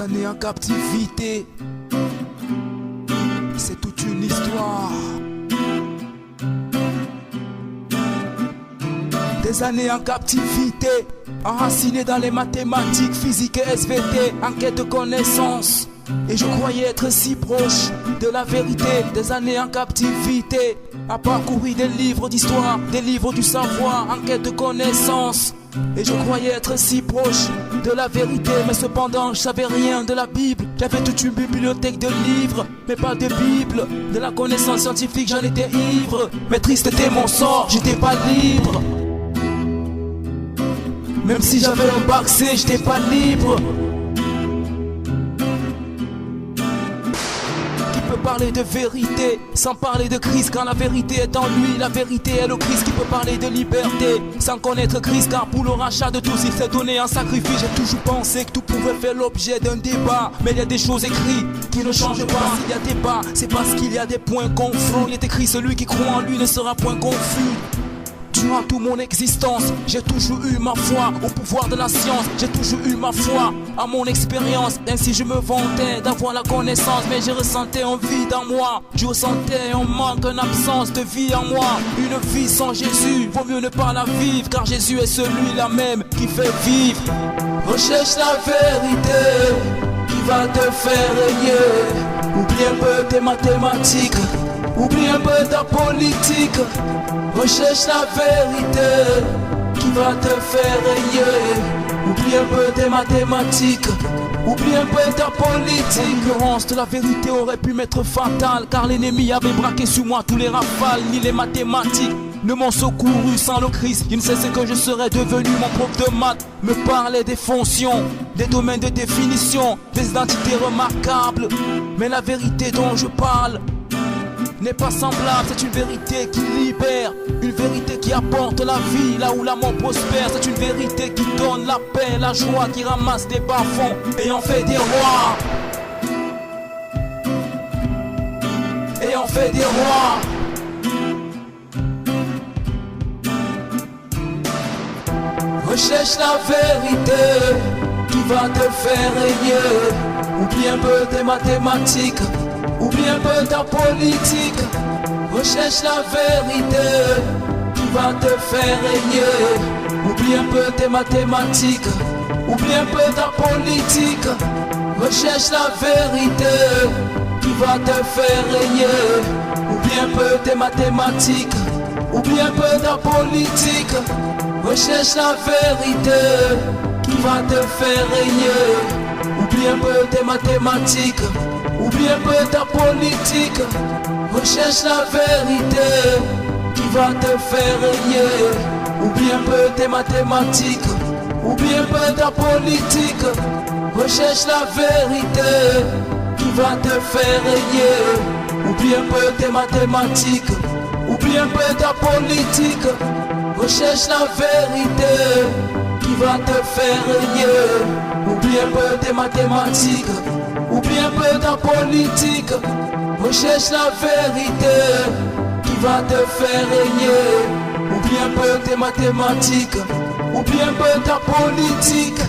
années en captivité, c'est toute une histoire. Des années en captivité, enraciné dans les mathématiques, physique et SVT, en quête de connaissances. Et je croyais être si proche de la vérité. Des années en captivité, à parcourir des livres d'histoire, des livres du savoir, en quête de connaissances. Et je croyais être si proche de la vérité, mais cependant je savais rien de la Bible. J'avais toute une bibliothèque de livres, mais pas de Bible. De la connaissance scientifique j'en étais ivre, mais triste était mon sort, j'étais pas libre. Même si j'avais un bac C, j'étais pas libre. Parler de vérité sans parler de Christ, quand la vérité est en lui, la vérité est le Christ. Qui peut parler de liberté sans connaître Christ, car pour le rachat de tous il s'est donné en sacrifice. J'ai toujours pensé que tout pouvait faire l'objet d'un débat, mais il y a des choses écrites qui ne changent pas. S'il y a débat, c'est parce qu'il y a des points confus. Il est écrit, celui qui croit en lui ne sera point confus. Durant toute mon existence, j'ai toujours eu ma foi au pouvoir de la science. J'ai toujours eu ma foi à mon expérience. Ainsi je me vantais d'avoir la connaissance, mais je ressentais un vide en moi. Je ressentais un manque, une absence de vie en moi. Une vie sans Jésus, vaut mieux ne pas la vivre, car Jésus est celui-là même qui fait vivre. Recherche la vérité qui va te faire régner. Oublie un peu tes mathématiques, oublie un peu ta politique. Recherche la vérité qui va te faire régner. Oublie un peu tes mathématiques, oublie un peu ta politique. L'ignorance de la vérité aurait pu m'être fatale, car l'ennemi avait braqué sur moi tous les rafales. Ni les mathématiques ne m'ont secouru sans le Christ. Je ne sais ce que je serais devenu. Mon prof de maths me parlait des fonctions, des domaines de définition, des identités remarquables. Mais la vérité dont je parle n'est pas semblable, c'est une vérité qui libère, une vérité qui apporte la vie là où la mort prospère. C'est une vérité qui donne la paix, la joie, qui ramasse des bas-fonds et en fait des rois. Et en fait des rois. Recherche la vérité qui va te faire régner. Oublie un peu tes mathématiques, oublie un peu ta politique. Recherche la vérité qui va te faire régner. Oublie un peu tes mathématiques, oublie un peu ta politique. Recherche la vérité qui va te faire régner. Oublie un peu tes mathématiques, oublie un peu ta politique. Recherche la vérité qui va te faire régner. Oublie un peu tes mathématiques, oublie un peu ta politique. Recherche la vérité qui va te faire régner. Oublie un peu tes mathématiques, oublie un peu ta politique. Recherche la vérité qui va te faire régner. Oublie un peu tes mathématiques, oublie un peu ta politique. Recherche la vérité qui va te faire régner. Oublie un peu tes mathématiques, oublie un peu ta politique. Recherche la vérité qui va te faire régner. Oublie un peu tes mathématiques, oublie un peu ta politique.